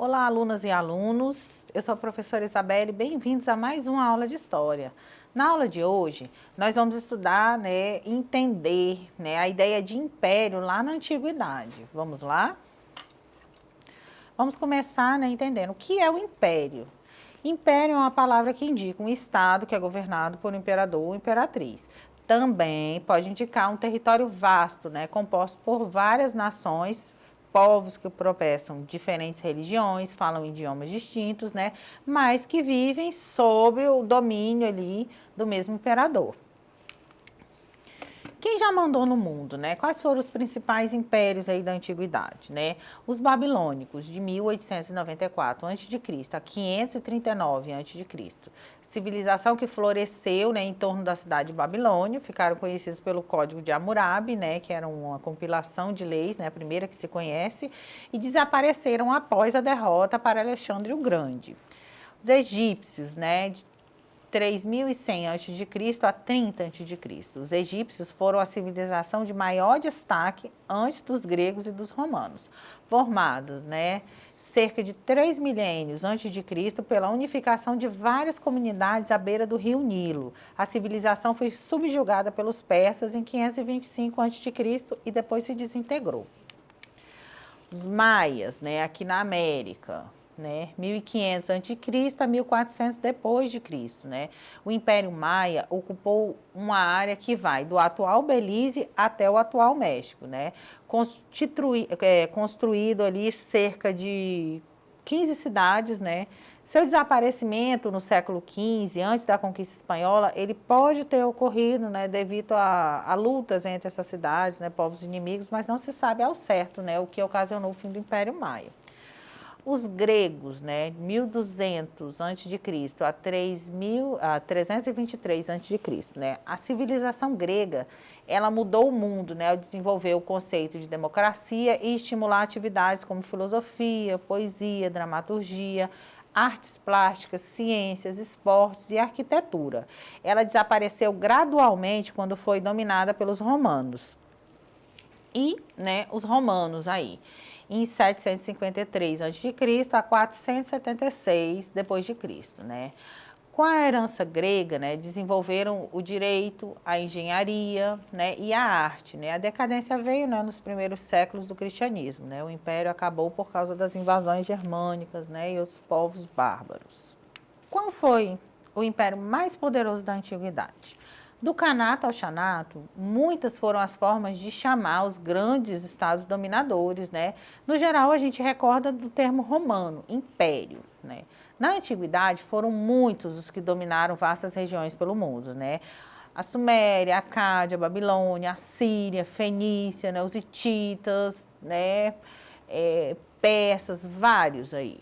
Olá, alunas e alunos. Eu sou a professora Isabelle. Bem-vindos a mais uma aula de História. Na aula de hoje, nós vamos estudar, entender, a ideia de império lá na Antiguidade. Vamos lá? Vamos começar, entendendo o que é o império. Império é uma palavra que indica um estado que é governado por um imperador ou imperatriz. Também pode indicar um território vasto, composto por várias nações, povos que professam diferentes religiões, falam idiomas distintos, mas que vivem sob o domínio ali do mesmo imperador. Quem já mandou no mundo, Quais foram os principais impérios aí da antiguidade, Os babilônicos, de 1894 a.C. a 539 a.C. Civilização que floresceu, em torno da cidade de Babilônia, ficaram conhecidos pelo Código de Hammurabi, que era uma compilação de leis, a primeira que se conhece, e desapareceram após a derrota para Alexandre o Grande. Os egípcios, de 3.100 a.C. a 30 a.C. Os egípcios foram a civilização de maior destaque antes dos gregos e dos romanos, formados, cerca de 3 milênios antes de Cristo pela unificação de várias comunidades à beira do rio Nilo. A civilização foi subjugada pelos persas em 525 a.C. e depois se desintegrou. Os maias, aqui na América, 1500 a.C. a 1400 depois de Cristo, O Império Maia ocupou uma área que vai do atual Belize até o atual México, construído ali cerca de 15 cidades, Seu desaparecimento no século XV, antes da conquista espanhola, ele pode ter ocorrido, devido a lutas entre essas cidades, povos inimigos, mas não se sabe ao certo, o que ocasionou o fim do Império Maia. Os gregos, 1200 a.C. a 323 a.C., A civilização grega, ela mudou o mundo, ao desenvolver o conceito de democracia e estimular atividades como filosofia, poesia, dramaturgia, artes plásticas, ciências, esportes e arquitetura. Ela desapareceu gradualmente quando foi dominada pelos romanos. E, os romanos aí, em 753 a.C. a 476 depois de Cristo, Com a herança grega, desenvolveram o direito, a engenharia, e a arte, A decadência veio, nos primeiros séculos do cristianismo, O império acabou por causa das invasões germânicas, e outros povos bárbaros. Qual foi o império mais poderoso da antiguidade? Do Kanato ao Xanato, muitas foram as formas de chamar os grandes estados dominadores, No geral, a gente recorda do termo romano, império, Na antiguidade, foram muitos os que dominaram vastas regiões pelo mundo, A Suméria, a Acádia, a Babilônia, a Síria, Fenícia, os hititas, persas, vários aí,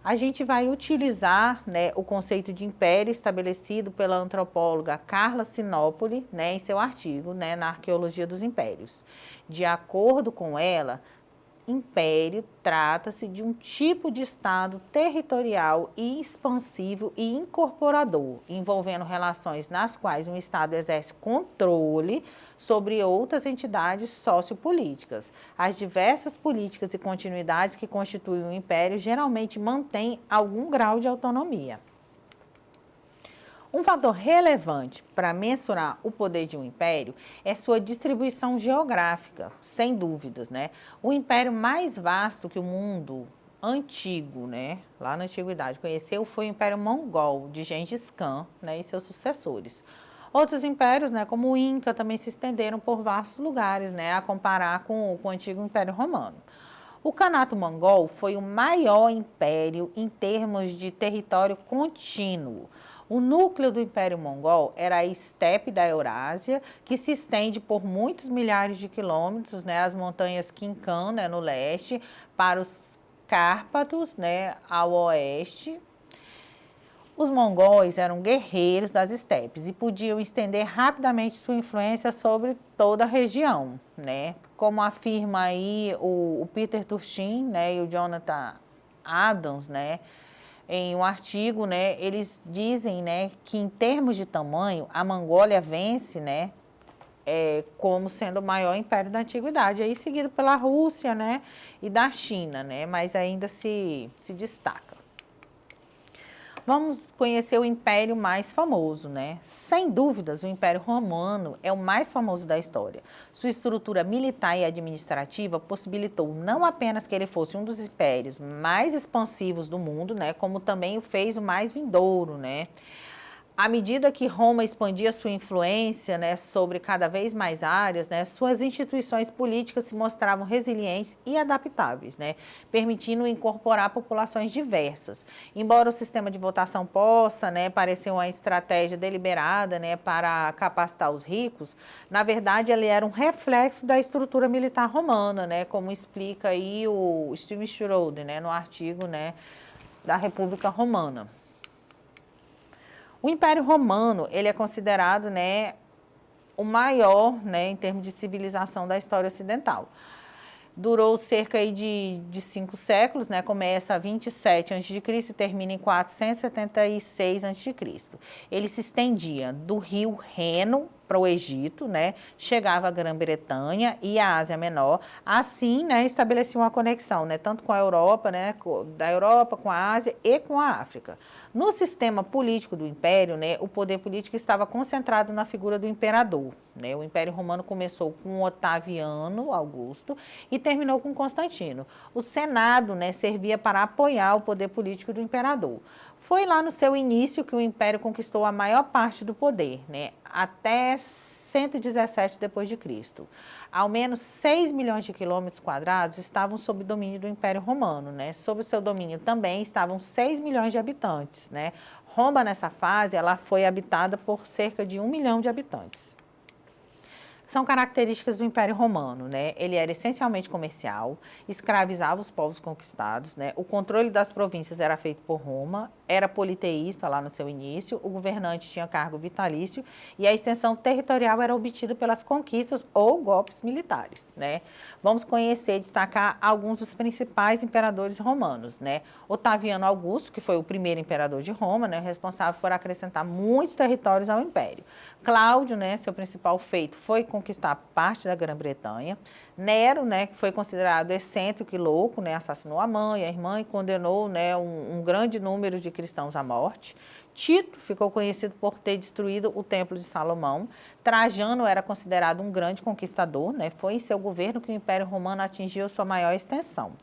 A gente vai utilizar, o conceito de império estabelecido pela antropóloga Carla Sinopoli, em seu artigo, na Arqueologia dos Impérios. De acordo com ela, império trata-se de um tipo de estado territorial e expansivo e incorporador, envolvendo relações nas quais um estado exerce controle sobre outras entidades sociopolíticas. As diversas políticas e continuidades que constituem o império geralmente mantêm algum grau de autonomia. Um fator relevante para mensurar o poder de um império é sua distribuição geográfica, sem dúvidas, O império mais vasto que o mundo antigo, lá na antiguidade, conheceu foi o Império Mongol, de Gengis Khan, e seus sucessores. Outros impérios, como o Inca, também se estenderam por vastos lugares, a comparar com o antigo Império Romano. O Kanato Mongol foi o maior império em termos de território contínuo. O núcleo do Império Mongol era a estepe da Eurásia, que se estende por muitos milhares de quilômetros, as montanhas Kinkan, no leste, para os Cárpatos, ao oeste. Os mongóis eram guerreiros das estepes e podiam estender rapidamente sua influência sobre toda a região, Como afirma aí o Peter Turchin, e o Jonathan Adams, em um artigo, eles dizem, que em termos de tamanho, a Mongólia vence, como sendo o maior império da antiguidade, aí seguido pela Rússia, né, e da China, né, mas ainda se destaca. Vamos conhecer o império mais famoso, né? Sem dúvidas, o Império Romano é o mais famoso da história. Sua estrutura militar e administrativa possibilitou não apenas que ele fosse um dos impérios mais expansivos do mundo, né, como também o fez o mais vindouro, né? À medida que Roma expandia sua influência, né, sobre cada vez mais áreas, né, suas instituições políticas se mostravam resilientes e adaptáveis, né, permitindo incorporar populações diversas. Embora o sistema de votação possa, né, parecer uma estratégia deliberada, né, para capacitar os ricos, na verdade ele era um reflexo da estrutura militar romana, né, como explica aí o Steven Schroeder, né, no artigo, né, da República Romana. O Império Romano, ele é considerado, né, o maior, né, em termos de civilização da história ocidental. Durou cerca aí de 5 séculos, né, começa a 27 a.C. e termina em 476 a.C. Ele se estendia do rio Reno para o Egito, né, chegava à Grã-Bretanha e à Ásia Menor, assim, né, estabelecia uma conexão, né, tanto com a Europa, né, da Europa com a Ásia e com a África. No sistema político do Império, né, o poder político estava concentrado na figura do imperador, né. O Império Romano começou com Otaviano Augusto e terminou com Constantino. O Senado, né, servia para apoiar o poder político do imperador. Foi lá no seu início que o Império conquistou a maior parte do poder, né, até 117 d.C. Ao menos 6 milhões de quilômetros quadrados estavam sob domínio do Império Romano, né? Sob o seu domínio também estavam 6 milhões de habitantes, né? Roma, nessa fase, ela foi habitada por cerca de 1 milhão de habitantes. São características do Império Romano, né? Ele era essencialmente comercial, escravizava os povos conquistados, né? O controle das províncias era feito por Roma, era politeísta lá no seu início, o governante tinha cargo vitalício e a extensão territorial era obtida pelas conquistas ou golpes militares, né? Vamos conhecer e destacar alguns dos principais imperadores romanos, né? Otaviano Augusto, que foi o primeiro imperador de Roma, né? Responsável por acrescentar muitos territórios ao império. Cláudio, né, seu principal feito foi conquistar parte da Grã-Bretanha. Nero, né, que foi considerado excêntrico e louco, né, assassinou a mãe, a irmã e condenou, né, um grande número de cristãos à morte. Tito ficou conhecido por ter destruído o Templo de Salomão. Trajano era considerado um grande conquistador, né, foi em seu governo que o Império Romano atingiu sua maior extensão.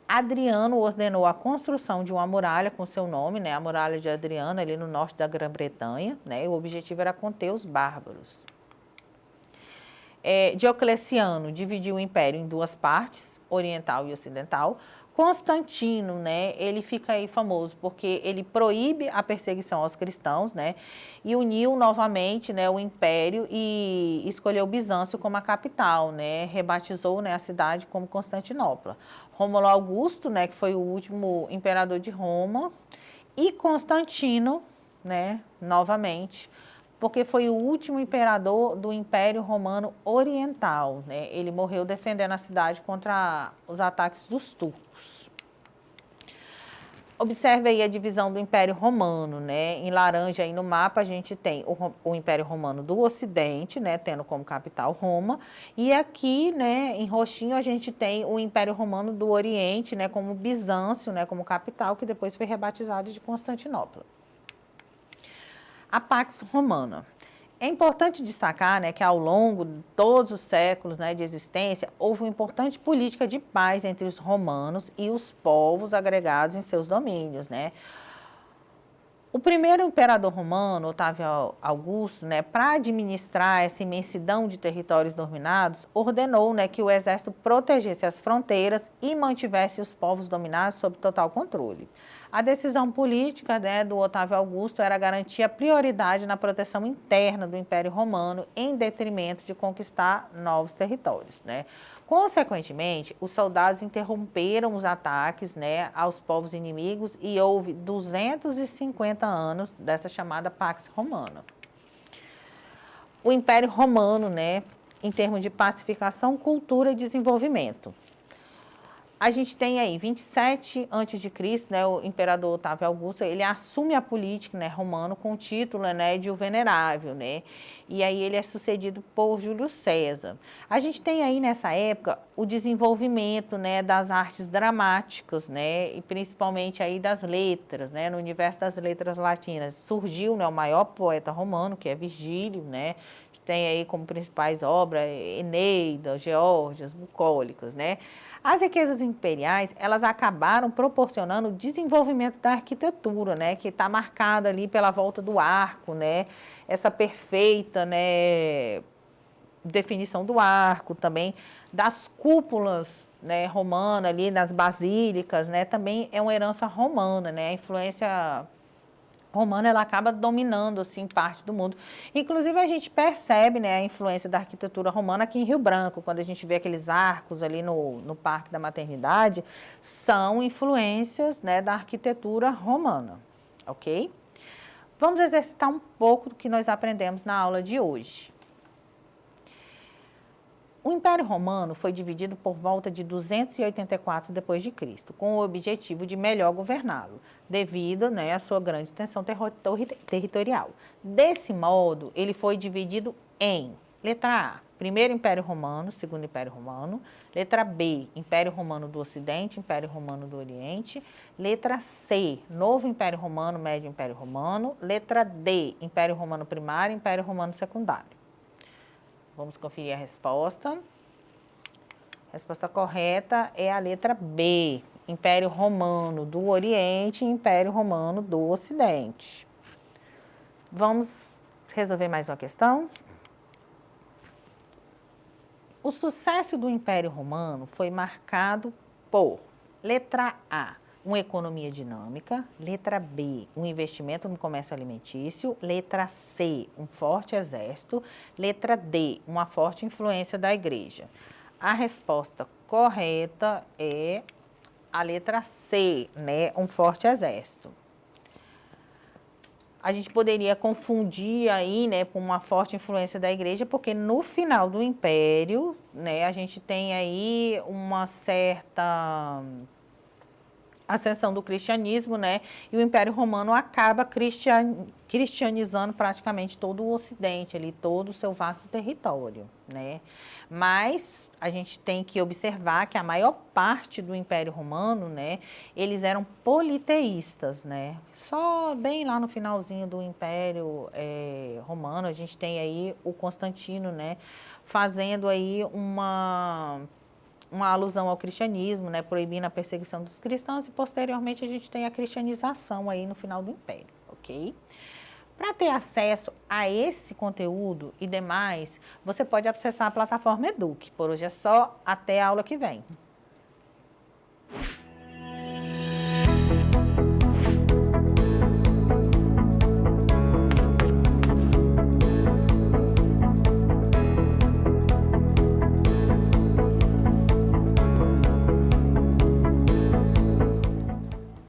Adriano ordenou a construção de uma muralha com seu nome, né, a Muralha de Adriano, ali no norte da Grã-Bretanha, né, e o objetivo era conter os bárbaros. Diocleciano dividiu o império em duas partes, oriental e ocidental. Constantino, né, ele fica aí famoso porque ele proíbe a perseguição aos cristãos, né, e uniu novamente, né, o império e escolheu Bizâncio como a capital, né, rebatizou, né, a cidade como Constantinopla. Rômulo Augusto, né, que foi o último imperador de Roma, e Constantino, né, novamente, porque foi o último imperador do Império Romano Oriental, né? Ele morreu defendendo a cidade contra os ataques dos turcos. Observe aí a divisão do Império Romano, né? Em laranja aí no mapa a gente tem o Império Romano do Ocidente, né? Tendo como capital Roma. E aqui, né, em roxinho a gente tem o Império Romano do Oriente, né? Como Bizâncio, né? Como capital, que depois foi rebatizado de Constantinopla. A Pax Romana. É importante destacar, né, que ao longo de todos os séculos, né, de existência, houve uma importante política de paz entre os romanos e os povos agregados em seus domínios, né. O primeiro imperador romano, Otávio Augusto, né, para administrar essa imensidão de territórios dominados, ordenou, né, que o exército protegesse as fronteiras e mantivesse os povos dominados sob total controle. A decisão política, né, do Otávio Augusto era garantir a prioridade na proteção interna do Império Romano em detrimento de conquistar novos territórios, né. Consequentemente, os soldados interromperam os ataques, né, aos povos inimigos e houve 250 anos dessa chamada Pax Romana. O Império Romano, né, em termos de pacificação, cultura e desenvolvimento. A gente tem aí 27 a.C., né, o imperador Otávio Augusto, ele assume a política, né, romano com o título, né, de o Venerável, né? E aí ele é sucedido por Júlio César. A gente tem aí nessa época o desenvolvimento, né, das artes dramáticas, né, e principalmente aí das letras, né, no universo das letras latinas. Surgiu, né, o maior poeta romano, que é Virgílio, né? Que tem aí como principais obras Eneida, Geórgias, Bucólicas, né? As riquezas imperiais, elas acabaram proporcionando o desenvolvimento da arquitetura, né, que está marcada ali pela volta do arco, né, essa perfeita, né, definição do arco também, das cúpulas, né, romanas ali, nas basílicas, né, também é uma herança romana, né, a influência romana, ela acaba dominando, assim, parte do mundo. Inclusive, a gente percebe, né, a influência da arquitetura romana aqui em Rio Branco, quando a gente vê aqueles arcos ali no Parque da Maternidade, são influências, né, da arquitetura romana, ok? Vamos exercitar um pouco do que nós aprendemos na aula de hoje. O Império Romano foi dividido por volta de 284 d.C., com o objetivo de melhor governá-lo, devido, né, à sua grande extensão territorial. Desse modo, ele foi dividido em letra A, Primeiro Império Romano, Segundo Império Romano, letra B, Império Romano do Ocidente, Império Romano do Oriente, letra C, Novo Império Romano, Médio Império Romano, letra D, Império Romano Primário, Império Romano Secundário. Vamos conferir a resposta. A resposta correta é a letra B, Império Romano do Oriente e Império Romano do Ocidente. Vamos resolver mais uma questão? O sucesso do Império Romano foi marcado por, letra A, uma economia dinâmica, letra B, um investimento no comércio alimentício, letra C, um forte exército, letra D, uma forte influência da igreja. A resposta correta é a letra C, né, um forte exército. A gente poderia confundir aí, né, com uma forte influência da igreja, porque no final do Império, né, a gente tem aí uma certa ascensão do cristianismo, né? E o Império Romano acaba cristianizando praticamente todo o Ocidente, ali, todo o seu vasto território, né? Mas a gente tem que observar que a maior parte do Império Romano, né, eles eram politeístas, né? Só bem lá no finalzinho do Império Romano, a gente tem aí o Constantino, né, fazendo aí uma alusão ao cristianismo, né, proibindo a perseguição dos cristãos, e posteriormente a gente tem a cristianização aí no final do Império, ok? Para ter acesso a esse conteúdo e demais, você pode acessar a plataforma Eduque. Por hoje é só, até a aula que vem.